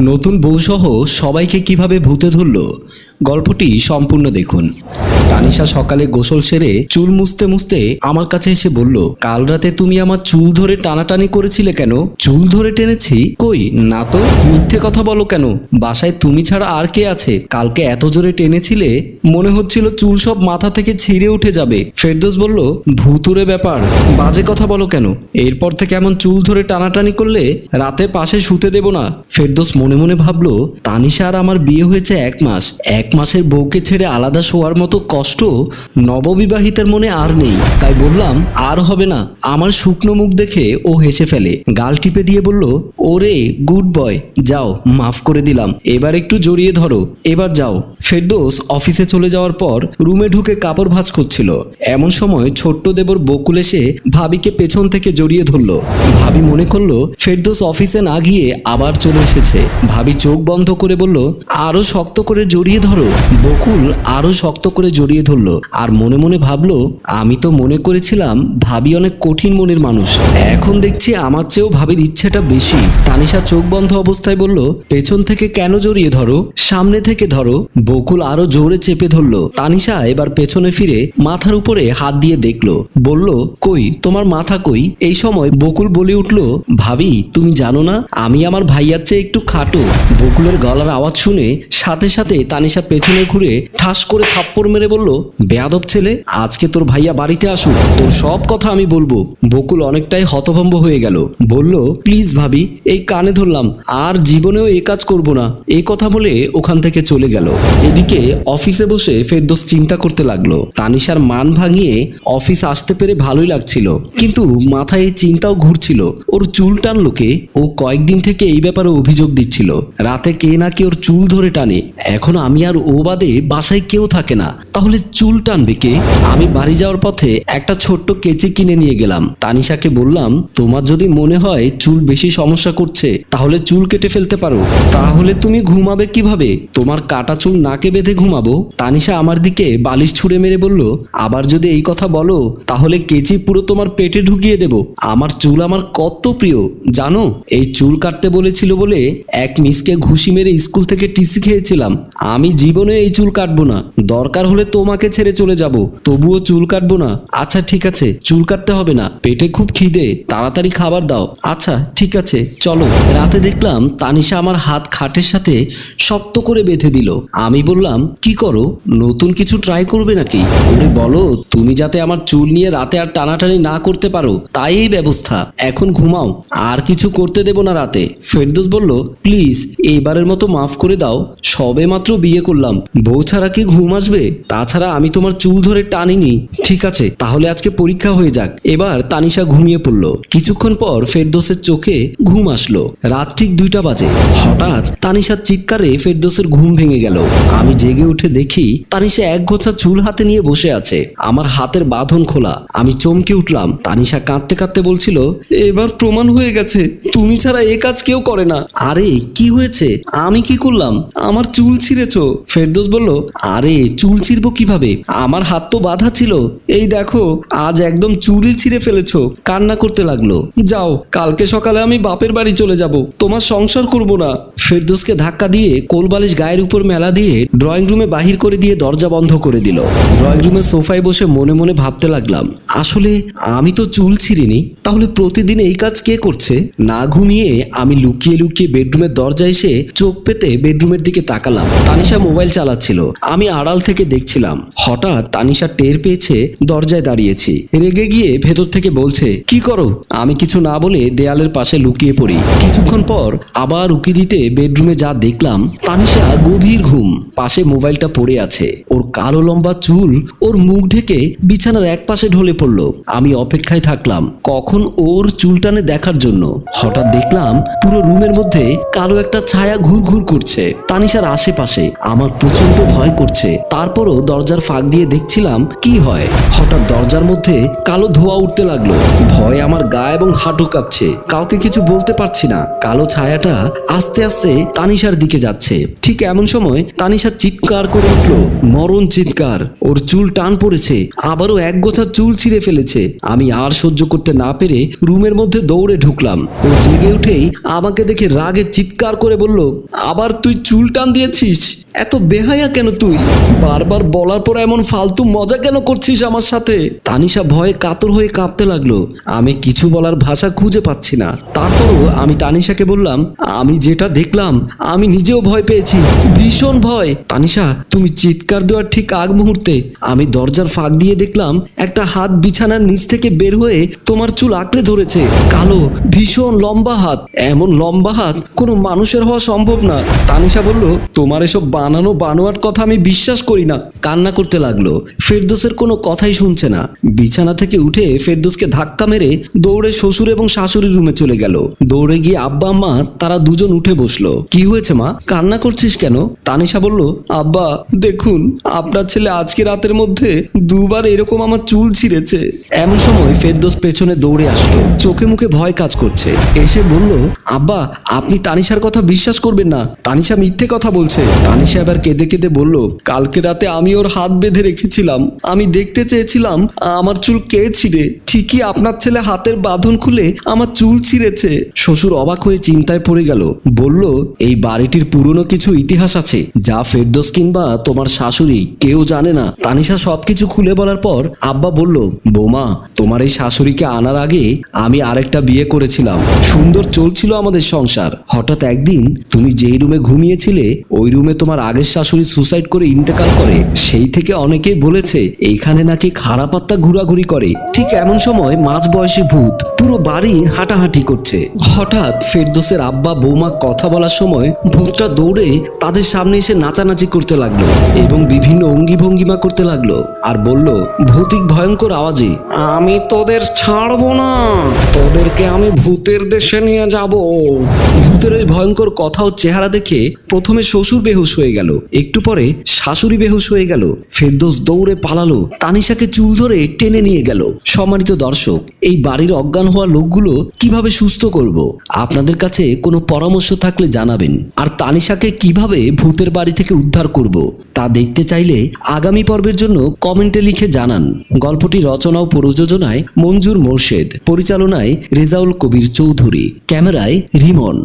নতুন বউসহ সবাইকে কিভাবে ভূতে ধরল গল্পটি সম্পূর্ণ দেখুন। তানিশা সকালে গোসল সেরে চুল মুছতে মুছতে আমার কাছে এসে বলল, কাল রাতে তুমি আমার চুল ধরে টানাটানি করেছিলে কেন? চুল ধরে টেনেছি? কই না তো। মিথ্যে কথা বলো কেন? বাসায় তুমি ছাড়া আর কে আছে? কালকে এত জোরে টেনেছিলে মনে হচ্ছিল চুল সব মাথা থেকে ছিঁড়ে উঠে যাবে। ফেরদৌস বলল, ভূতুরে ব্যাপার, বাজে কথা বলো কেন? এরপর থেকে এমন চুল ধরে টানাটানি করলে রাতে পাশে শুতে দেব না। ফেরদৌস মনে মনে ভাবলো, তানিশা আর আমার বিয়ে হয়েছে 1 মাস, 1 মাসের বউকে ছেড়ে আলাদা শোয়ার মতো কষ্ট নববিবাহিতার মনে আর নেই। তাই বললাম, আর হবে না। আমার শুকনো মুখ দেখে ও হেসে ফেলে, গাল টিপে দিয়ে বলল, ওরে গুড বয়, যাও মাফ করে দিলাম, এবার একটু জড়িয়ে ধরো, এবার যাও। ফেরদৌস অফিসে চলে যাওয়ার পর রুমে ঢুকে কাপড় ভাঁজ করছিল। এমন সময় ছোট্ট দেবর বকুল এসে ভাবিকে পেছন থেকে জড়িয়ে ধরলো। ভাবি মনে করলো ফেরদৌস অফিসে না গিয়ে আবার চলে এসেছে। ভাবি চোখ বন্ধ করে বলল, আরো শক্ত করে জড়িয়ে ধরো। বকুল আরো শক্ত করে জড়িয়ে ধরলো আর মনে মনে ভাবলো, আমি তো মনে করেছিলাম ভাবি অনেক কঠিন মনের মানুষ, এখন দেখছি আমার চেয়েও ভাবির ইচ্ছেটা বেশি। তানিশা চোখ বন্ধ অবস্থায় বলল, পেছন থেকে কেন জড়িয়ে ধরো, সামনে থেকে ধরো। বকুল আরো জোরে চেপে ধরলো। তানিশা এবার পেছনে ফিরে মাথার উপরে হাত দিয়ে দেখলো, বলল, কই তোমার মাথা কই? এই সময় বকুল বলে উঠলো, ভাবি তুমি জানো না আমি আমার ভাইয়ার চেয়ে একটু খাটো। বকুলের গলার আওয়াজ শুনে সাথে সাথে তানিশা পেছনে ঘুরে ঠাস করে থাপ্পড় মেরে বলল, বেয়াদব ছেলে, আজকে তোর ভাইয়া বাড়িতে আসুক, তোর সব কথা আমি বলবো। বকুল অনেকটাই হতভম্ব হয়ে গেল, বলল, প্লিজ ভাবি, এই কানে ধরলাম, আর জীবনেও এই কাজ করব না। এই কথা বলে ওখান থেকে চলে গেল। এদিকে অফিসে বসে ফেরদৌস চিন্তা করতে লাগলো। তানিশার মান ভাঙিয়ে অফিস আসতে পেরে ভালোই লাগছিল, কিন্তু মাথায় এই চিন্তাও ঘুরছিল, ওর চুল টানলো কে? ও কয়েকদিন থেকে এই ব্যাপারে অভিযোগ দিচ্ছিল, রাতে কে নাকি ওর চুল ধরে টানে। এখন আমি আর ও বাদে বাসায় কেউ থাকে না, তাহলে চুল টানবে কে? আমি বাড়ি যাওয়ার পথে একটা ছোট্ট কেচি কিনে নিয়ে গেলাম। তানিশাকে বললাম, তোমার যদি মনে হয় চুল বেশি সমস্যা করছে তাহলে চুল কেটে ফেলতে পারো। তাহলে তুমি ঘুমাবে কিভাবে? তোমার কাটা চুল নাকে বেঁধে ঘুমাবো? তানিশা আমার দিকে বালিশ ছুঁড়ে মেরে বলল, আবার যদি এই কথা বলো তাহলে কেচি পুরো তোমার পেটে ঢুকিয়ে দেব। আমার চুল আমার কত প্রিয় জানো? এই চুল কাটতে বলেছিল বলে এক মিসকে ঘুষি মেরে স্কুল থেকে টিসি খেয়েছিলাম। আমি জীবনে এই চুল কাটবো না, দরকার হলে তোমাকে ছেড়ে চলে যাব, তবুও চুল কাটবো না। আচ্ছা ঠিক আছে, চুল কাটতে হবে না, পেটে খুব খিদে, তাড়াতাড়ি খাবার দাও। আচ্ছা ঠিক আছে চলো। রাতে দেখলাম তানিশা আমার হাত খাটের সাথে শক্ত করে বেঁধে দিল। আমি বললাম, কি করো, নতুন কিছু ট্রাই করবে নাকি? ওরে বলো, তুমি যাতে আমার চুল নিয়ে রাতে আর টানাটানি না করতে পারো তাই এই ব্যবস্থা। এখন ঘুমাও, আর কিছু করতে দেব না রাতে। ফেরদৌস বলল, প্লিজ এবারের মতো মাফ করে দাও, সবে মাত্র বিয়ে করলাম, বউ ছাড়া কি ঘুম আসবে? তাছাড়া আমি তোমার চুল ধরে টানিনি। ঠিক আছে তাহলে আজকে পরীক্ষা হয়ে যাক। এবার তানিশা ঘুমিয়ে পড়ল। কিছুক্ষণ পর ফেরদৌসের চোখে ঘুম আসলো। রাত ঠিক 2টা বাজে। হঠাৎ তানিশার চিৎকারে ফেরদৌসের ঘুম ভেঙে গেল। আমি জেগে উঠে দেখি তানিশা এক গোছা চুল হাতে নিয়ে বসে আছে, আমার হাতের বাঁধন খোলা। আমি চমকে উঠলাম। তানিশা কাঁদতে কাঁদতে বলছিল, এবার প্রমাণ হয়ে গেছে তুমি ছাড়া এ কাজ কেউ করে না। আরে কি হয়েছে? আমি কি করলাম? আমার চুল ছিঁড়েছো? ফেরদৌস বলল, আরে চুল ছিঁড়বো কিভাবে, আমার হাত তো বাঁধা ছিল, এই দেখো আজ একদম চুলই ছিঁড়ে ফেলেছো। কান্না করতে লাগলো। যাও, কালকে সকালে আমি বাপের বাড়ি চলে যাব, তোমার সংসার করব না। ফেরদৌসকে ধাক্কা দিয়ে কোলবালিশ গায়ের উপর মেলা দিয়ে ড্রয়িং রুমে বাহির করে দিয়ে দরজা বন্ধ করে দিল। ড্রয়িং রুমের সোফায় বসে মনে মনে ভাবতে লাগলাম, আসলে আমি তো চুল ছিঁড়িনি, তাহলে প্রতিদিন এই কাজ কে করছে? না ঘুমিয়ে আমি লুকিয়ে লুকিয়ে বেডরুমের দরজা এসে চোখ পেতে বেডরুমের দিকে তাকালাম। তানিশা মোবাইল চালাচ্ছিল, আমি আড়াল থেকে দেখছিলাম। হঠাৎ তানিশা টের পেয়েছে দরজায় দাঁড়িয়েছি। রেগে গিয়ে ভেতর থেকে বলছে, কি করো? আমি কিছু না বলে দেয়ালের পাশে লুকিয়ে পড়ি। কিছুক্ষণ পর আবার উকি দিতে বেডরুমে যা দেখলাম, তানিশা গভীর ঘুম, পাশে মোবাইলটা পড়ে আছে। ওর কালো লম্বা চুল ওর মুখ ঢেকে বিছানার এক পাশে ঢলে পড়লো। আমি অপেক্ষায় থাকলাম কখন ওর চুল টানে দেখার জন্য। হঠাৎ দেখলাম পুরো রুমের মধ্যে কালো একটা ছায়া ঘুরঘুর করছে তানিশার আশেপাশে। আমার প্রচন্ড ভয় করছে, তারপরও দরজার ফাঁক দিয়ে দেখছিলাম কি হয়। হঠাৎ দরজার মধ্যে কালো ধোঁয়া উঠতে লাগলো। ভয়ে আমার গা এবং হাঁটু কাঁপছে, কাউকে কিছু বলতে পারছি না। কালো ছায়াটা আস্তে আস্তে তানিশার দিকে যাচ্ছে। ঠিক এমন সময় তানিশা চিৎকার করে উঠলো, মরণ চিৎকার। ওর চুল টান পড়েছে, আবারও এক গোছা চুল ছিঁড়ে ফেলেছে। আমি আর সহ্য করতে না পেরে রুমের মধ্যে দৌড়ে ঢুকলাম। ও জেগে উঠেই আমাকে দেখে রাগে চিৎকার করে বলল, আবার তুই চুল টান দিয়েছিস? এত বেহায়া কেন তুই? বারবার বলার পর এমন ফালতু মজা কেন করছিস আমার সাথে? তানিশা ভয়ে কাতর হয়ে কাঁপতে লাগলো। আমি কিছু বলার ভাষা খুঁজে পাচ্ছি না। তারপরও আমি তানিশাকে বললাম, আমি যেটা দেখলাম আমি নিজেও ভয় পেয়েছি, ভীষণ ভয়। তানিশা, তুমি চিৎকার দেওয়ার ঠিক আগ মুহূর্তে আমি দরজার ফাঁক দিয়ে দেখলাম একটা হাত বিছানার নিচ থেকে বের হয়ে তোমার চুল আঁকড়ে ধরেছে। কালো, ভীষণ লম্বা হাত। এমন লম্বা হাত কোনো মানুষের হওয়া সম্ভব না। তানিশা বলল, তোমার এসব বানানো বানোয়াট কথা আমি বিশ্বাস করি না। কান্না করতে লাগলো। ফেরদৌসের কোনো কথাই শুনছে না। বিছানা থেকে উঠে ফেরদৌসকে ধাক্কা মেরে দৌড়ে শ্বশুর এবং শাশুড়ির রুমে চলে গেল। দৌড়ে গিয়ে আব্বা আম্মা তারা দুজন উঠে বসলো। কি হয়েছে মা, কান্না করছিস কেন? তানিশা বলল, আব্বা দেখুন, আপনার ছেলে আজকে রাতের মধ্যে দুবার এরকম আমার চুল ছিঁড়েছে। এমন সময় ফেরদৌস পেছনে দৌড়ে আসলো, চোখে মুখে ভয় কাজ করছে। এসে বলল, আব্বা আপনি তানিশার কথা বিশ্বাস করবেন না, তানিশা মিথ্যে কথা বলছে। তানিশা এবার কেঁদে কেঁদে বলল, কালকে রাতে আমি ওর হাত বেঁধে রেখেছিলাম। আমি দেখতে চেয়েছিলাম আমার চুল কে ছিঁড়ে। ঠিকই আপনার ছেলে হাতের বাঁধন খুলে আমার চুল ছিঁড়েছে। শ্বশুর অবাক হয়ে চিন্তায় পড়ে গেল। বলল, এই বাড়িটির পুরনো কিছু ইতিহাস আছে যা ফেরদৌস কিংবা তোমার শাশুড়ি কেউ জানে না। তানিশা সবকিছু খুলে বলার পর আব্বা বলল, বৌমা তোমার এই শাশুড়িকে আনার আগে আমি আরেকটা বিয়ে করেছিলাম। সুন্দর চলছিল আমাদের সংসার। হঠাৎ একদিন তুমি যেই রুমে ঘুমিয়েছিলে ওই রুমে তোমার আগের শাশুড়ি সুসাইড করে ইন্তেকাল করে। সেই থেকে অনেকেই বলেছে এইখানে নাকি খারাপ আত্মা ঘোরাঘুরি করে। ঠিক এমন সময় মাঝবয়সী ভূত পুরো বাড়ি হাঁটাহাঁটি করছে। হঠাৎ ফেরদৌসের আব্বা বৌমা কথা বলার সময় ভূতটা দৌড়ে তাদের সামনে এসে নাচানাচি করতে লাগলো এবং বিভিন্ন অঙ্গি ভঙ্গিমা করতে লাগলো আর বলল ভৌতিক ভয়ঙ্কর আওয়াজে, আমি তোদের ছাড়বো না, তোদেরকে আমি ভূতের দেশে নিয়ে যাব। ভূতের ওই ভয়ঙ্কর কথা ও চেহারা দেখে প্রথমে শ্বশুর বেহুশ হয়ে গেল, একটু পরে শাশুড়ি বেহুশ হয়ে গেল। ফেরদৌস দৌড়ে পালালো, তানিশাকে চুল ধরে টেনে নিয়ে গেল। সম্মানিত দর্শক, এই বাড়ির অজ্ঞান হওয়া লোকগুলো কিভাবে সুস্থ করব? আপনাদের কাছে কোনো পরামর্শ থাকলে জানাবেন। আর তানিশাকে কিভাবে ভূতের বাড়ি থেকে উদ্ধার করব তা দেখতে চাইলে আগামী পর্বের জন্য কমেন্টে লিখে জানান। গল্পটি রচনা ও প্রযোজনায় মঞ্জুর মোর্শেদ, পরিচালনায় রেজাউল কবির চৌধুরী, ক্যামেরায় রিমন।